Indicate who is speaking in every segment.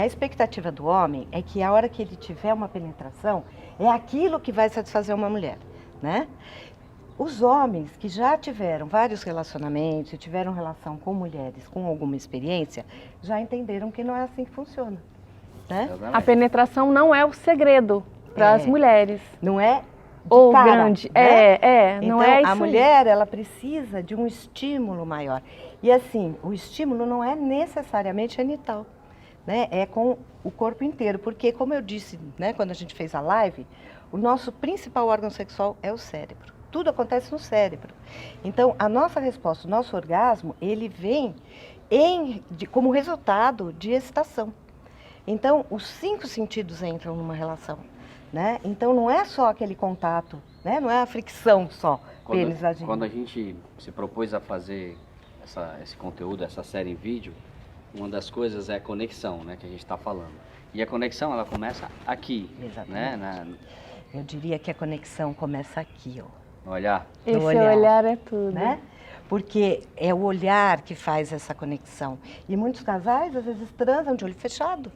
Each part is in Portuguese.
Speaker 1: A expectativa do homem é que a hora que ele tiver uma penetração, é aquilo que vai satisfazer uma mulher, né? Os homens que já tiveram vários relacionamentos, tiveram relação com mulheres com alguma experiência, já entenderam que não é assim que funciona, né?
Speaker 2: A penetração não é o segredo para as mulheres.
Speaker 1: Não é
Speaker 2: ou
Speaker 1: cara,
Speaker 2: grande.
Speaker 1: Né?
Speaker 2: Não
Speaker 1: então,
Speaker 2: é isso
Speaker 1: a mulher, ela precisa de um estímulo maior. E assim, o estímulo não é necessariamente genital, né? É com o corpo inteiro, porque como eu disse, né, quando a gente fez a live, o nosso principal órgão sexual é o cérebro. Tudo acontece no cérebro. Então, a nossa resposta, o nosso orgasmo, ele vem como resultado de excitação. Então, os 5 sentidos entram numa relação, né? Então, não é só aquele contato, né? Não é a fricção só, pênis, vagina.
Speaker 3: Quando a gente se propôs a fazer esse conteúdo, essa série em vídeo, uma das coisas é a conexão, né, que a gente está falando. E a conexão, ela começa aqui, né?
Speaker 1: Eu diria que a conexão começa aqui, ó.
Speaker 3: No olhar.
Speaker 2: Esse olhar é tudo.
Speaker 1: Né? Porque é o olhar que faz essa conexão. E muitos casais, às vezes, transam de olho fechado.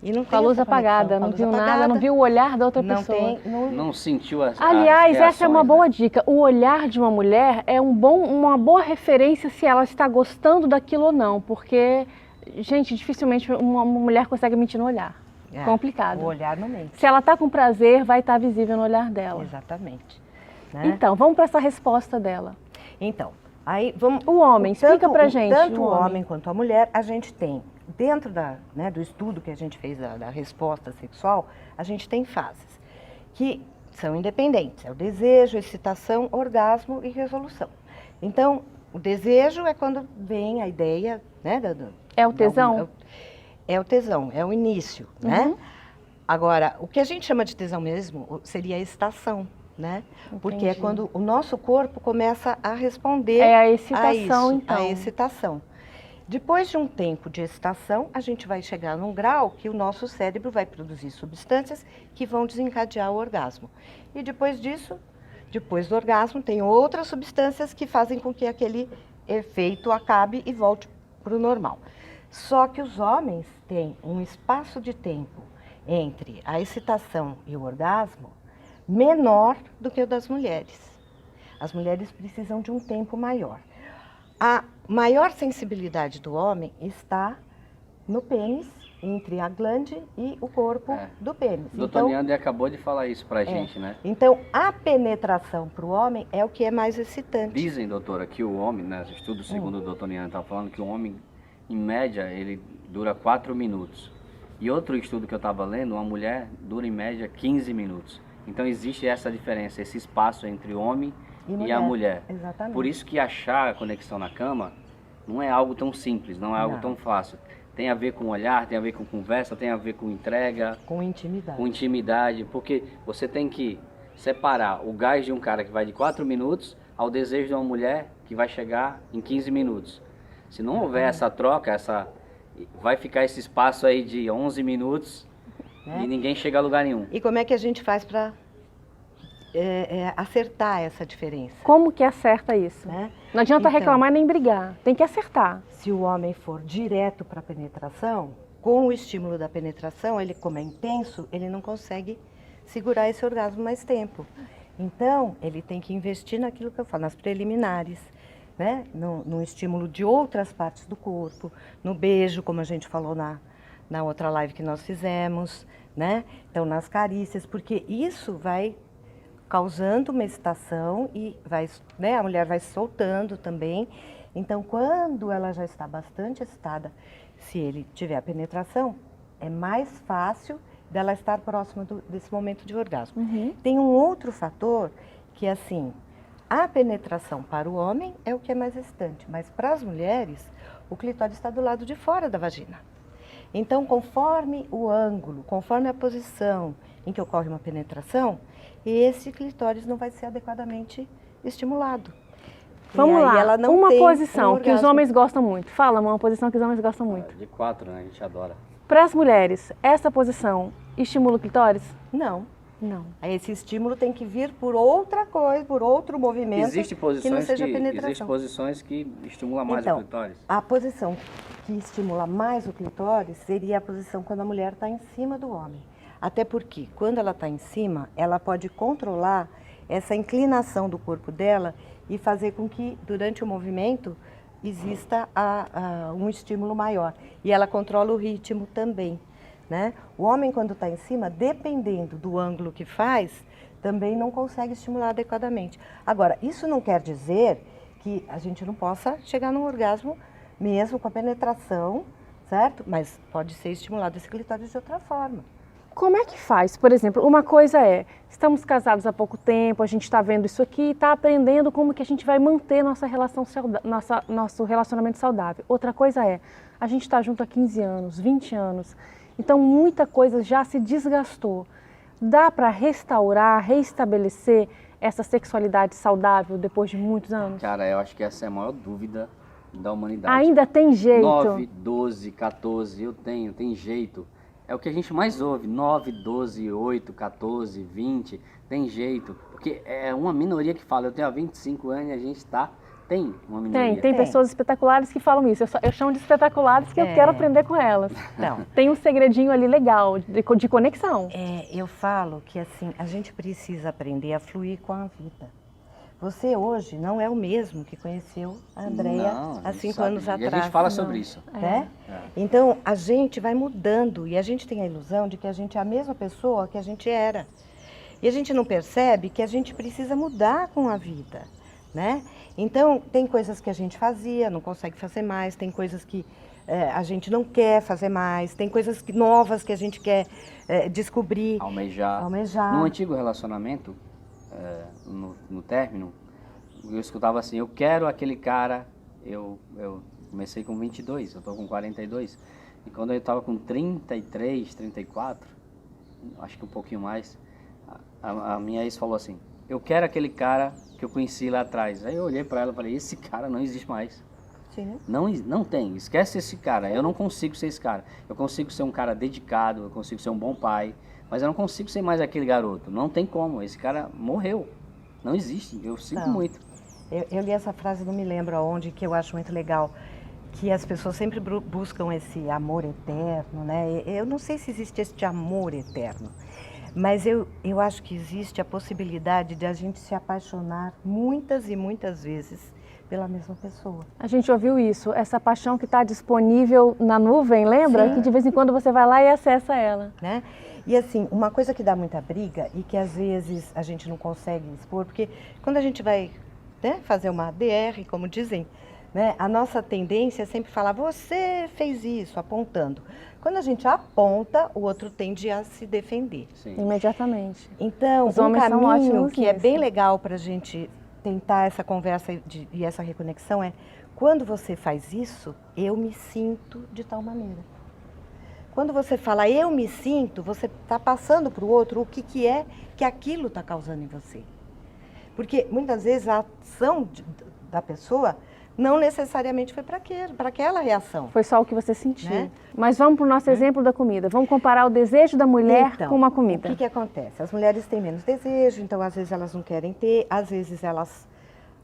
Speaker 1: E não
Speaker 2: com a luz apagada, não viu nada, não viu o olhar da outra pessoa.
Speaker 3: Não sentiu as
Speaker 2: Aliás,
Speaker 3: reações,
Speaker 2: essa é uma boa dica. O olhar de uma mulher é uma boa referência se ela está gostando daquilo ou não. Porque, gente, dificilmente uma mulher consegue mentir no olhar. É complicado.
Speaker 1: O olhar não mente.
Speaker 2: Se ela está com prazer, vai estar visível no olhar dela.
Speaker 1: Exatamente. Né?
Speaker 2: Então, vamos para essa resposta dela.
Speaker 1: Então, aí vamos...
Speaker 2: O homem, explica pra gente.
Speaker 1: Tanto o homem quanto a mulher, a gente tem, dentro do estudo que a gente fez da resposta sexual, a gente tem fases que são independentes. É o desejo, excitação, orgasmo e resolução. Então, o desejo é quando vem a ideia, né?
Speaker 2: É o tesão?
Speaker 1: É o tesão, é o início, né? Agora, o que a gente chama de tesão mesmo seria a excitação, né?
Speaker 2: Entendi.
Speaker 1: Porque é quando o nosso corpo começa a responder
Speaker 2: a excitação,
Speaker 1: a isso,
Speaker 2: então.
Speaker 1: a excitação. Depois de um tempo de excitação, a gente vai chegar num grau que o nosso cérebro vai produzir substâncias que vão desencadear o orgasmo. E depois disso, depois do orgasmo, tem outras substâncias que fazem com que aquele efeito acabe e volte para o normal. Só que os homens têm um espaço de tempo entre a excitação e o orgasmo menor do que o das mulheres. As mulheres precisam de um tempo maior. A maior sensibilidade do homem está no pênis, entre a glande e o corpo do pênis.
Speaker 3: O doutor Neandre acabou de falar isso pra gente, né?
Speaker 1: Então, a penetração para o homem é o que é mais excitante.
Speaker 3: Dizem, doutora, que o homem, né, estudo segundo o doutor Neandre estava falando, que o homem, em média, ele dura 4 minutos. E outro estudo que eu estava lendo, uma mulher dura em média 15 minutos. Então existe essa diferença, esse espaço entre o homem e a mulher.
Speaker 1: Exatamente.
Speaker 3: Por isso que achar a conexão na cama não é algo tão simples, não é algo tão fácil. Tem a ver com olhar, tem a ver com conversa, tem a ver com entrega.
Speaker 1: Com intimidade.
Speaker 3: Com intimidade, porque você tem que separar o gás de um cara que vai de 4 minutos ao desejo de uma mulher que vai chegar em 15 minutos. Se não houver essa troca, vai ficar esse espaço aí de 11 minutos e ninguém chega a lugar nenhum.
Speaker 1: E como é que a gente faz para acertar essa diferença?
Speaker 2: Como que acerta isso?
Speaker 1: Né?
Speaker 2: Não adianta
Speaker 1: Então,
Speaker 2: reclamar nem brigar, tem que acertar.
Speaker 1: Se o homem for direto para a penetração, com o estímulo da penetração, ele, como é intenso, ele não consegue segurar esse orgasmo mais tempo. Então, ele tem que investir naquilo que eu falo, nas preliminares, né? No estímulo de outras partes do corpo, no beijo, como a gente falou na outra live que nós fizemos, né? Então, nas carícias, porque isso vai causando uma excitação e a mulher vai soltando também. Então, quando ela já está bastante excitada, se ele tiver a penetração, é mais fácil dela estar próxima desse momento de orgasmo. Tem um outro fator que, assim, a penetração para o homem é o que é mais excitante, mas para as mulheres, o clitóris está do lado de fora da vagina. Então, conforme o ângulo, conforme a posição em que ocorre uma penetração, esse clitóris não vai ser adequadamente estimulado.
Speaker 2: Vamos lá, uma posição que os homens gostam muito. Fala, uma posição que os homens gostam muito.
Speaker 3: De 4, né? A gente adora.
Speaker 2: Para as mulheres, essa posição estimula o clitóris?
Speaker 1: Não.
Speaker 2: Não.
Speaker 1: Aí esse estímulo tem que vir por outra coisa, por outro movimento
Speaker 3: Existem
Speaker 1: que não
Speaker 3: posições
Speaker 1: seja
Speaker 3: que,
Speaker 1: penetração.
Speaker 3: existem posições que estimulam mais
Speaker 1: Então,
Speaker 3: o clitóris.
Speaker 1: a posição que estimula mais o clitóris seria a posição quando a mulher está em cima do homem. Até porque, quando ela está em cima, ela pode controlar essa inclinação do corpo dela e fazer com que, durante o movimento, exista um estímulo maior. E ela controla o ritmo também, né? O homem, quando está em cima, dependendo do ângulo que faz, também não consegue estimular adequadamente. Agora, isso não quer dizer que a gente não possa chegar num orgasmo mesmo com a penetração, certo? Mas pode ser estimulado esse clitóris de outra forma.
Speaker 2: Como é que faz? Por exemplo, uma coisa é, estamos casados há pouco tempo, a gente está vendo isso aqui, está aprendendo como que a gente vai manter nosso relacionamento saudável. Outra coisa é, a gente está junto há 15 anos, 20 anos, então muita coisa já se desgastou. Dá para restaurar, reestabelecer essa sexualidade saudável depois de muitos anos?
Speaker 3: Cara, eu acho que essa é a maior dúvida da humanidade.
Speaker 2: Ainda tem jeito?
Speaker 3: 9, 12, 14, tem jeito. É o que a gente mais ouve, 9, 12, 8, 14, 20, tem jeito. Porque é uma minoria que fala, eu tenho há 25 anos e a gente tem uma minoria.
Speaker 2: Tem pessoas espetaculares que falam isso. Eu chamo de espetaculares que eu quero aprender com elas.
Speaker 1: Não.
Speaker 2: Tem um segredinho ali legal, de conexão.
Speaker 1: Eu falo que assim, a gente precisa aprender a fluir com a vida. Você hoje não é o mesmo que conheceu a Andréia há 5 anos atrás.
Speaker 3: E a gente fala sobre isso.
Speaker 1: Né? Então, a gente vai mudando e a gente tem a ilusão de que a gente é a mesma pessoa que a gente era. E a gente não percebe que a gente precisa mudar com a vida, né? Então, tem coisas que a gente fazia, não consegue fazer mais, tem coisas que a gente não quer fazer mais, tem coisas novas que a gente quer descobrir.
Speaker 3: Almejar. No antigo relacionamento, no término, eu escutava assim, eu quero aquele cara, eu comecei com 22, eu estou com 42, e quando eu estava com 33, 34, acho que um pouquinho mais, a minha ex falou assim, eu quero aquele cara que eu conheci lá atrás. Aí eu olhei para ela e falei, esse cara não existe mais.
Speaker 1: Sim.
Speaker 3: Não tem, esquece esse cara, eu não consigo ser esse cara. Eu consigo ser um cara dedicado, eu consigo ser um bom pai, mas eu não consigo ser mais aquele garoto. Não tem como, esse cara morreu. Não existe, eu sinto muito.
Speaker 1: Eu li essa frase, não me lembro aonde, que eu acho muito legal, que as pessoas sempre buscam esse amor eterno, né? Eu não sei se existe esse amor eterno, mas eu acho que existe a possibilidade de a gente se apaixonar muitas e muitas vezes pela mesma pessoa.
Speaker 2: A gente ouviu isso, essa paixão que está disponível na nuvem, lembra?
Speaker 1: Sim.
Speaker 2: Que de vez em quando você vai lá e acessa ela.
Speaker 1: Né? E assim, uma coisa que dá muita briga e que às vezes a gente não consegue expor, porque quando a gente vai, né, fazer uma DR, como dizem, né, a nossa tendência é sempre falar, você fez isso, apontando. Quando a gente aponta, o outro tende a se defender.
Speaker 3: Sim.
Speaker 2: Imediatamente.
Speaker 1: Então,
Speaker 2: Os homens são
Speaker 1: caminho
Speaker 2: ótimos
Speaker 1: que é
Speaker 2: nisso.
Speaker 1: bem legal para a gente tentar essa conversa e essa reconexão é, quando você faz isso, eu me sinto de tal maneira. Quando você fala eu me sinto, você está passando para o outro o que é que aquilo está causando em você. Porque muitas vezes a ação da pessoa não necessariamente foi para aquela reação.
Speaker 2: Foi só o que você sentiu.
Speaker 1: Né?
Speaker 2: Mas vamos para o nosso exemplo da comida. Vamos comparar o desejo da mulher
Speaker 1: Então,
Speaker 2: com uma comida.
Speaker 1: O que acontece? As mulheres têm menos desejo, então às vezes elas não querem ter, às vezes elas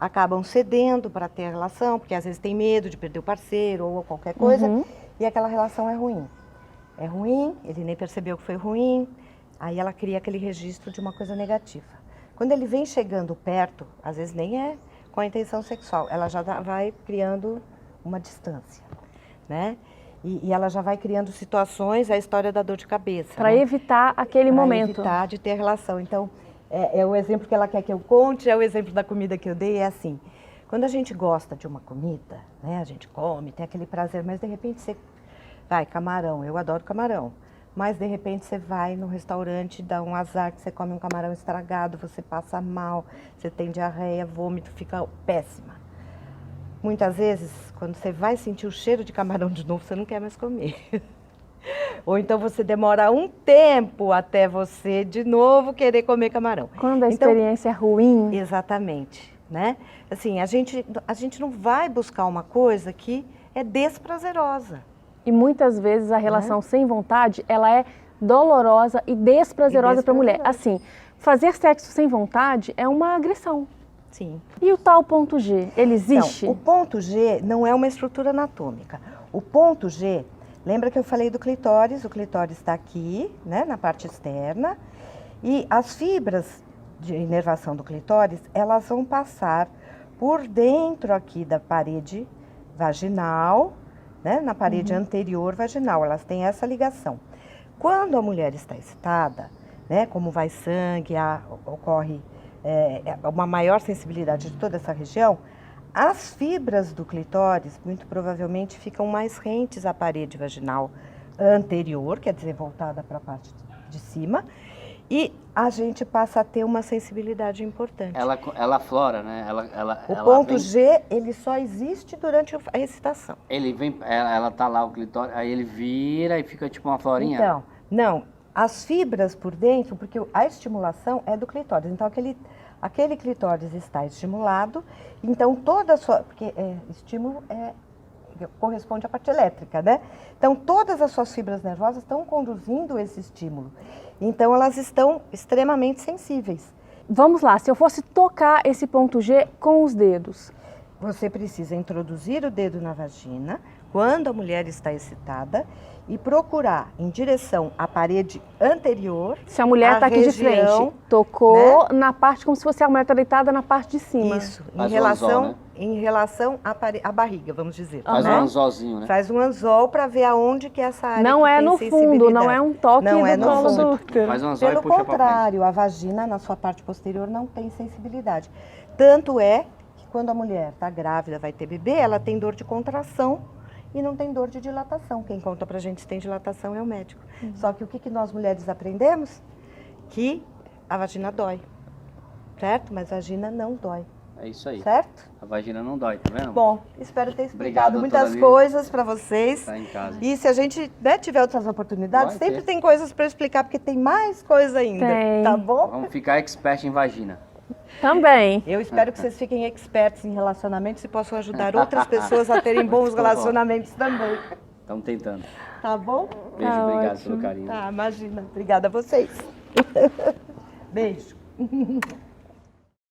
Speaker 1: acabam cedendo para ter a relação, porque às vezes tem medo de perder o parceiro ou qualquer coisa, e aquela relação é ruim. É ruim, ele nem percebeu que foi ruim, aí ela cria aquele registro de uma coisa negativa. Quando ele vem chegando perto, às vezes nem é com a intenção sexual, ela já vai criando uma distância, né? E ela já vai criando situações, a história da dor de cabeça.
Speaker 2: Para
Speaker 1: né?
Speaker 2: evitar aquele momento.
Speaker 1: Para evitar de ter relação. Então, é o exemplo que ela quer que eu conte, é o exemplo da comida que eu dei, é assim. Quando a gente gosta de uma comida, né, a gente come, tem aquele prazer, mas de repente você vai, camarão, eu adoro camarão. Mas de repente você vai no restaurante, dá um azar que você come um camarão estragado, você passa mal, você tem diarreia, vômito, fica péssima. Muitas vezes, quando você vai sentir o cheiro de camarão de novo, você não quer mais comer. Ou então você demora um tempo até você de novo querer comer camarão.
Speaker 2: Quando a experiência é ruim.
Speaker 1: Exatamente, né? Assim, a gente não vai buscar uma coisa que é desprazerosa.
Speaker 2: E muitas vezes a relação sem vontade, ela é dolorosa e desprazerosa para a mulher. Assim, fazer sexo sem vontade é uma agressão.
Speaker 1: Sim.
Speaker 2: E o tal ponto G, ele existe?
Speaker 1: Então, o ponto G não é uma estrutura anatômica. O ponto G, lembra que eu falei do clitóris? O clitóris está aqui, né, na parte externa, e as fibras de inervação do clitóris, elas vão passar por dentro aqui da parede vaginal, né, na parede anterior vaginal, elas têm essa ligação. Quando a mulher está excitada, né, como vai sangue, ocorre uma maior sensibilidade de toda essa região, as fibras do clitóris muito provavelmente ficam mais rentes à parede vaginal anterior, quer dizer, voltada para a parte de cima, e a gente passa a ter uma sensibilidade importante.
Speaker 3: Ela aflora, né?
Speaker 1: O ponto G, ele só existe durante a excitação.
Speaker 3: Ele vem, ela tá lá, o clitóris, aí ele vira e fica tipo uma florinha?
Speaker 1: Então, não, as fibras por dentro, porque a estimulação é do clitóris, então aquele clitóris está estimulado, então toda a sua, porque estímulo corresponde à parte elétrica, né? Então todas as suas fibras nervosas estão conduzindo esse estímulo, então elas estão extremamente sensíveis.
Speaker 2: Vamos lá, se eu fosse tocar esse ponto G com os dedos.
Speaker 1: Você precisa introduzir o dedo na vagina quando a mulher está excitada e procurar em direção à parede anterior.
Speaker 2: Se a mulher está aqui de frente, tocou, né, na parte como se fosse a mulher está deitada na parte de cima.
Speaker 1: Isso, em relação à barriga, vamos dizer.
Speaker 3: Faz um anzolzinho, né?
Speaker 1: Faz um anzol para ver aonde que essa área
Speaker 2: não é no fundo, não é um toque
Speaker 1: não
Speaker 2: do colo do útero.
Speaker 3: Faz um anzol
Speaker 1: Pelo
Speaker 3: e puxa
Speaker 1: contrário, a vagina na sua parte posterior não tem sensibilidade. Tanto é que quando a mulher está grávida, vai ter bebê, ela tem dor de contração e não tem dor de dilatação. Quem conta pra gente se tem dilatação é o médico. Só que o que nós mulheres aprendemos? Que a vagina dói, certo? Mas a vagina não dói.
Speaker 3: É isso aí.
Speaker 1: Certo?
Speaker 3: A vagina não dói, tá vendo?
Speaker 1: Bom, espero ter
Speaker 3: Obrigado,
Speaker 1: explicado muitas
Speaker 3: doutora
Speaker 1: coisas para vocês.
Speaker 3: Tá em casa.
Speaker 1: E se a gente, né, tiver outras oportunidades,
Speaker 3: Vai
Speaker 1: sempre
Speaker 3: ter.
Speaker 1: tem coisas para explicar, porque tem mais coisa ainda.
Speaker 2: Tem.
Speaker 1: Tá bom?
Speaker 3: Vamos ficar expert em vagina.
Speaker 2: Também.
Speaker 1: Eu espero que vocês fiquem expertos em relacionamentos e possam ajudar outras pessoas a terem bons relacionamentos também.
Speaker 3: Estamos tentando.
Speaker 1: Tá bom?
Speaker 3: Beijo,
Speaker 2: Tá
Speaker 3: obrigado
Speaker 2: ótimo.
Speaker 3: pelo carinho.
Speaker 1: Tá, imagina. Obrigada a vocês. Beijo.